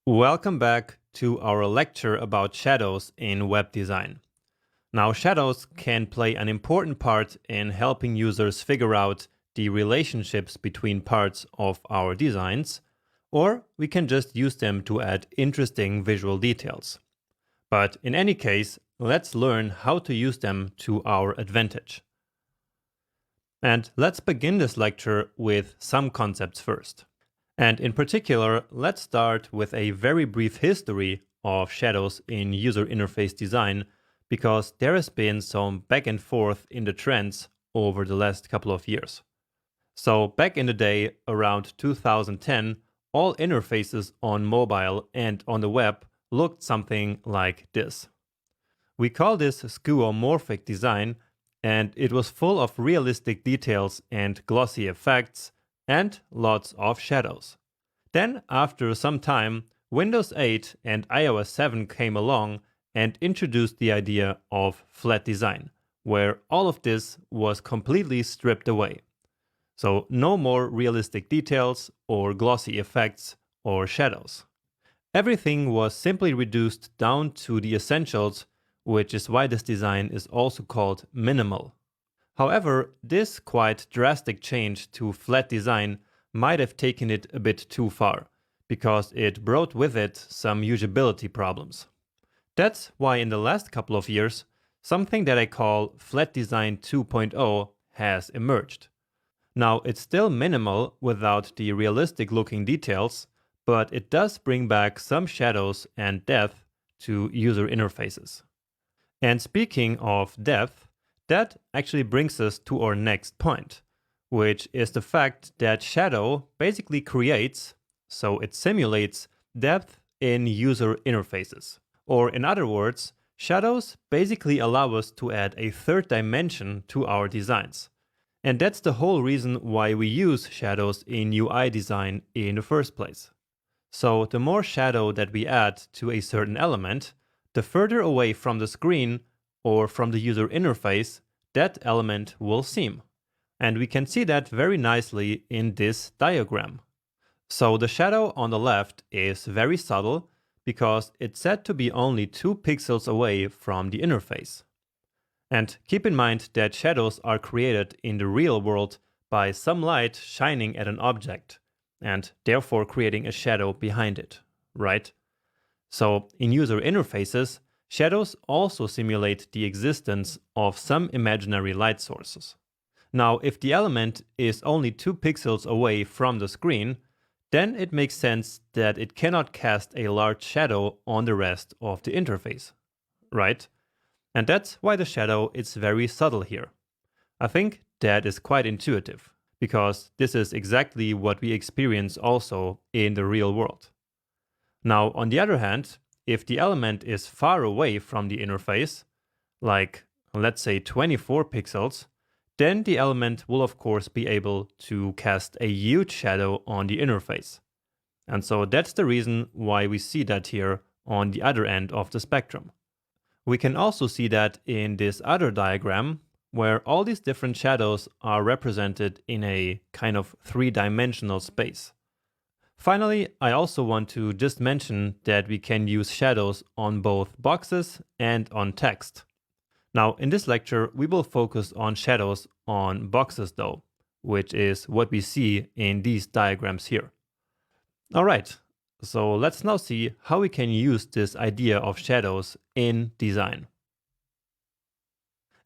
Welcome back to our lecture about shadows in web design. Now, shadows can play an important part in helping users figure out the relationships between parts of our designs, or we can just use them to add interesting visual details. But in any case, let's learn how to use them to our advantage. And let's begin this lecture with some concepts first. And in particular, let's start with a very brief history of shadows in user interface design, because there has been some back and forth in the trends over the last couple of years. So back in the day, around 2010, all interfaces on mobile and on the web looked something like this. We call this skeuomorphic design, and it was full of realistic details and glossy effects, and lots of shadows. Then, after some time, Windows 8 and iOS 7 came along and introduced the idea of flat design, where all of this was completely stripped away. So no more realistic details or glossy effects or shadows. Everything was simply reduced down to the essentials, which is why this design is also called minimal. However, this quite drastic change to flat design might have taken it a bit too far, because it brought with it some usability problems. That's why in the last couple of years, something that I call Flat Design 2.0 has emerged. Now, it's still minimal without the realistic looking details, but it does bring back some shadows and depth to user interfaces. And speaking of depth, that actually brings us to our next point, which is the fact that shadow basically creates, so it simulates, depth in user interfaces. Or in other words, shadows basically allow us to add a third dimension to our designs. And that's the whole reason why we use shadows in UI design in the first place. So the more shadow that we add to a certain element, the further away from the screen or from the user interface that element will seem. And we can see that very nicely in this diagram. So the shadow on the left is very subtle because it's said to be only 2 pixels away from the interface. And keep in mind that shadows are created in the real world by some light shining at an object, and therefore creating a shadow behind it, right? So in user interfaces, shadows also simulate the existence of some imaginary light sources. Now, if the element is only 2 pixels away from the screen, then it makes sense that it cannot cast a large shadow on the rest of the interface, right? And that's why the shadow is very subtle here. I think that is quite intuitive, because this is exactly what we experience also in the real world. Now, on the other hand, if the element is far away from the interface, like let's say 24 pixels, then the element will of course be able to cast a huge shadow on the interface. And so that's the reason why we see that here on the other end of the spectrum. We can also see that in this other diagram, where all these different shadows are represented in a kind of 3-dimensional space. Finally, I also want to just mention that we can use shadows on both boxes and on text. Now, in this lecture, we will focus on shadows on boxes though, which is what we see in these diagrams here. All right, so let's now see how we can use this idea of shadows in design.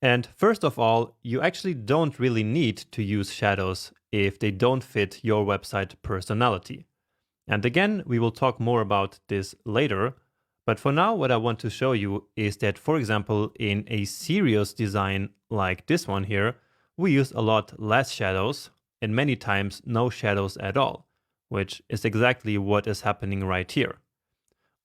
And first of all, you actually don't really need to use shadows if they don't fit your website personality. And again, we will talk more about this later, but for now what I want to show you is that, for example, in a serious design like this one here, we use a lot less shadows and many times no shadows at all, which is exactly what is happening right here.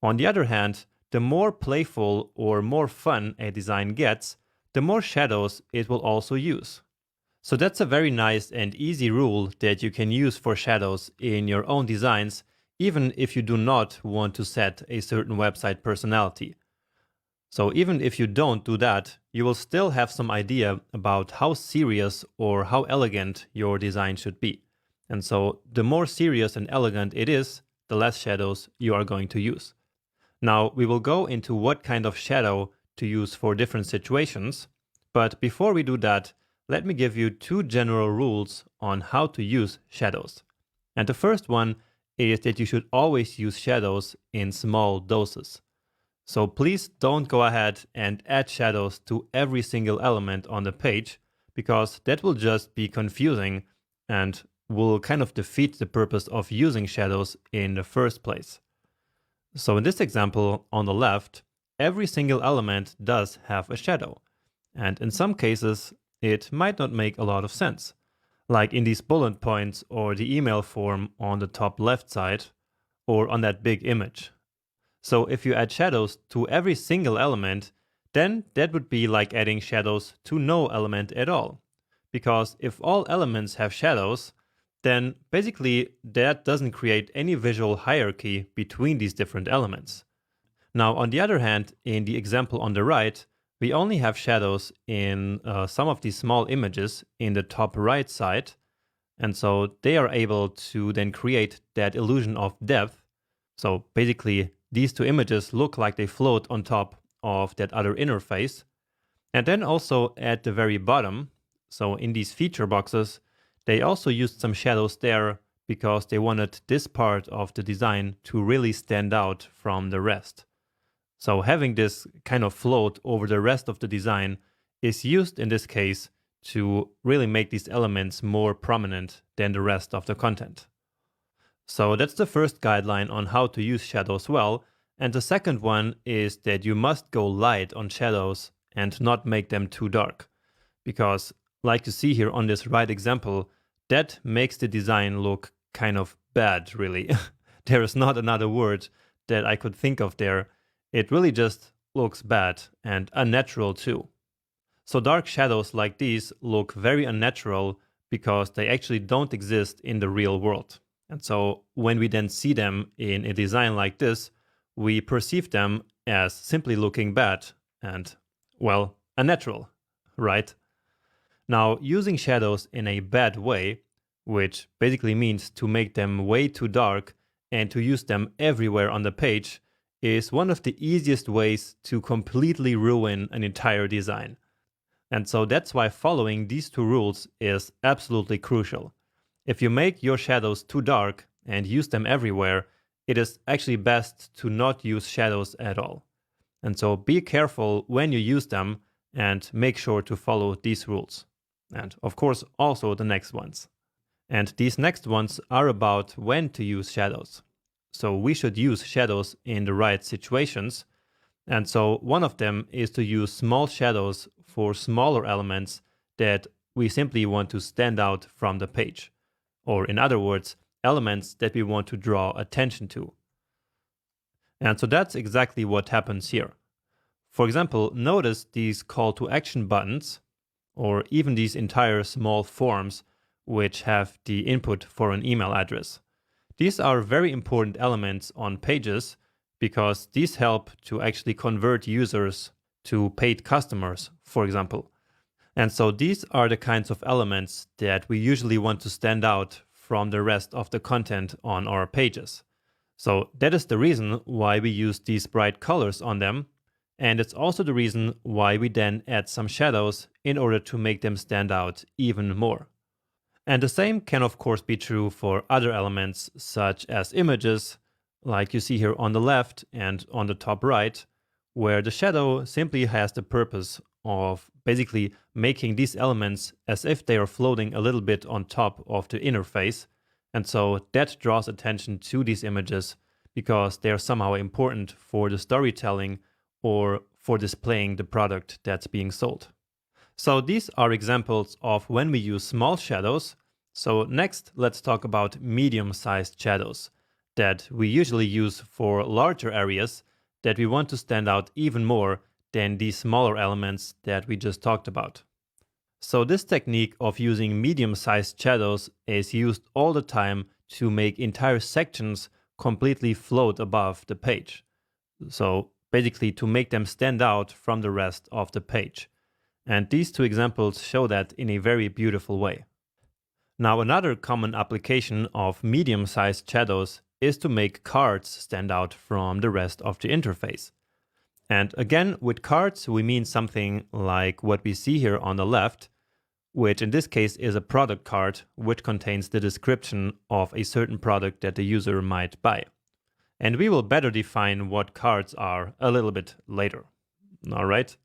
On the other hand, the more playful or more fun a design gets, the more shadows it will also use. So that's a very nice and easy rule that you can use for shadows in your own designs, even if you do not want to set a certain website personality. So even if you don't do that, you will still have some idea about how serious or how elegant your design should be. And so the more serious and elegant it is, the less shadows you are going to use. Now, we will go into what kind of shadow to use for different situations, but before we do that, let me give you two general rules on how to use shadows. And the first one is that you should always use shadows in small doses. So please don't go ahead and add shadows to every single element on the page, because that will just be confusing and will kind of defeat the purpose of using shadows in the first place. So in this example on the left, every single element does have a shadow. And in some cases, it might not make a lot of sense, like in these bullet points or the email form on the top left side, or on that big image. So if you add shadows to every single element, then that would be like adding shadows to no element at all. Because if all elements have shadows, then basically that doesn't create any visual hierarchy between these different elements. Now, on the other hand, in the example on the right, we only have shadows in some of these small images in the top right side. And so they are able to then create that illusion of depth. So basically, these two images look like they float on top of that other interface. And then also at the very bottom, so in these feature boxes, they also used some shadows there because they wanted this part of the design to really stand out from the rest. So having this kind of float over the rest of the design is used in this case to really make these elements more prominent than the rest of the content. So that's the first guideline on how to use shadows well. And the second one is that you must go light on shadows and not make them too dark. Because like you see here on this right example, that makes the design look kind of bad, really. There is not another word that I could think of there. It really just looks bad and unnatural too. So dark shadows like these look very unnatural because they actually don't exist in the real world. And so when we then see them in a design like this, we perceive them as simply looking bad and, well, unnatural, right? Now, using shadows in a bad way, which basically means to make them way too dark and to use them everywhere on the page, is one of the easiest ways to completely ruin an entire design. And so that's why following these two rules is absolutely crucial. If you make your shadows too dark and use them everywhere, it is actually best to not use shadows at all. And so be careful when you use them and make sure to follow these rules. And of course, also the next ones. And these next ones are about when to use shadows. So we should use shadows in the right situations. And so one of them is to use small shadows for smaller elements that we simply want to stand out from the page. Or in other words, elements that we want to draw attention to. And so that's exactly what happens here. For example, notice these call to action buttons, or even these entire small forms which have the input for an email address. These are very important elements on pages because these help to actually convert users to paid customers, for example. And so these are the kinds of elements that we usually want to stand out from the rest of the content on our pages. So that is the reason why we use these bright colors on them. And it's also the reason why we then add some shadows in order to make them stand out even more. And the same can of course be true for other elements such as images, like you see here on the left and on the top right, where the shadow simply has the purpose of basically making these elements as if they are floating a little bit on top of the interface. And so that draws attention to these images because they are somehow important for the storytelling or for displaying the product that's being sold. So these are examples of when we use small shadows. So next, let's talk about medium-sized shadows that we usually use for larger areas that we want to stand out even more than these smaller elements that we just talked about. So this technique of using medium-sized shadows is used all the time to make entire sections completely float above the page. So basically to make them stand out from the rest of the page. And these two examples show that in a very beautiful way. Now, another common application of medium-sized shadows is to make cards stand out from the rest of the interface. And again, with cards, we mean something like what we see here on the left, which in this case is a product card, which contains the description of a certain product that the user might buy. And we will better define what cards are a little bit later. All right.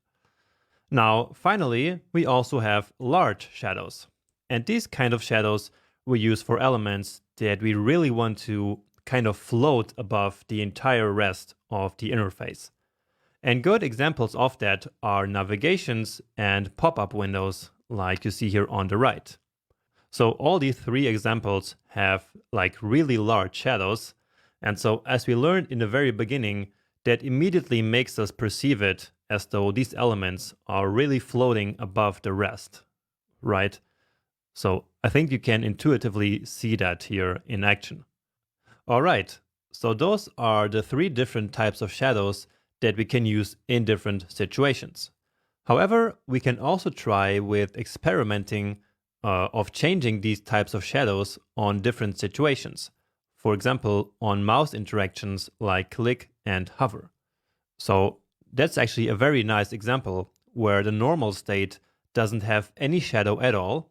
Now, finally, we also have large shadows. And these kind of shadows we use for elements that we really want to kind of float above the entire rest of the interface. And good examples of that are navigations and pop-up windows like you see here on the right. So all these three examples have like really large shadows. And so as we learned in the very beginning, that immediately makes us perceive it as though these elements are really floating above the rest, right? So I think you can intuitively see that here in action. All right, so those are the three different types of shadows that we can use in different situations. However, we can also try with experimenting of changing these types of shadows on different situations. For example, on mouse interactions like click and hover. So that's actually a very nice example where the normal state doesn't have any shadow at all.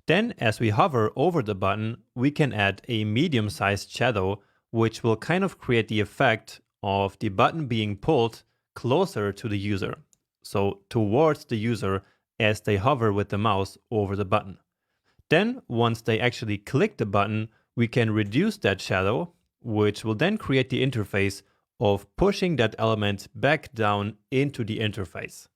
Then as we hover over the button, we can add a medium-sized shadow, which will kind of create the effect of the button being pulled closer to the user. So towards the user as they hover with the mouse over the button. Then once they actually click the button, we can reduce that shadow, which will then create the interface of pushing that element back down into the interface.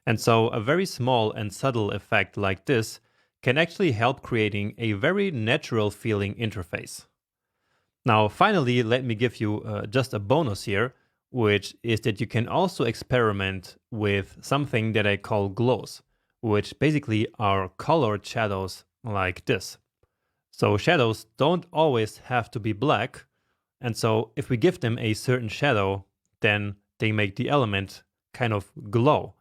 And so a very small and subtle effect like this can actually help creating a very natural feeling interface. Now, finally, let me give you just a bonus here, which is that you can also experiment with something that I call glows, which basically are colored shadows like this. So shadows don't always have to be black. And so if we give them a certain shadow, then they make the element kind of glow.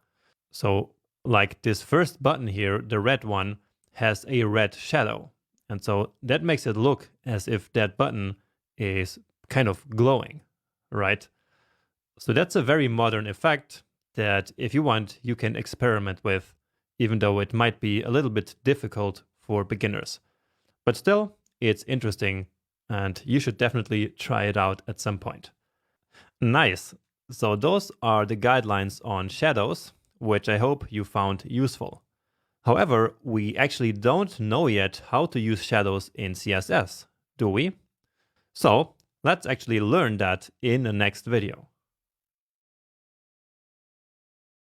So like this first button here, the red one, has a red shadow. And so that makes it look as if that button is kind of glowing, right? So that's a very modern effect that if you want, you can experiment with, even though it might be a little bit difficult for beginners. But still, it's interesting and you should definitely try it out at some point. Nice. So those are the guidelines on shadows, which I hope you found useful. However, we actually don't know yet how to use shadows in CSS, do we? So let's actually learn that in the next video.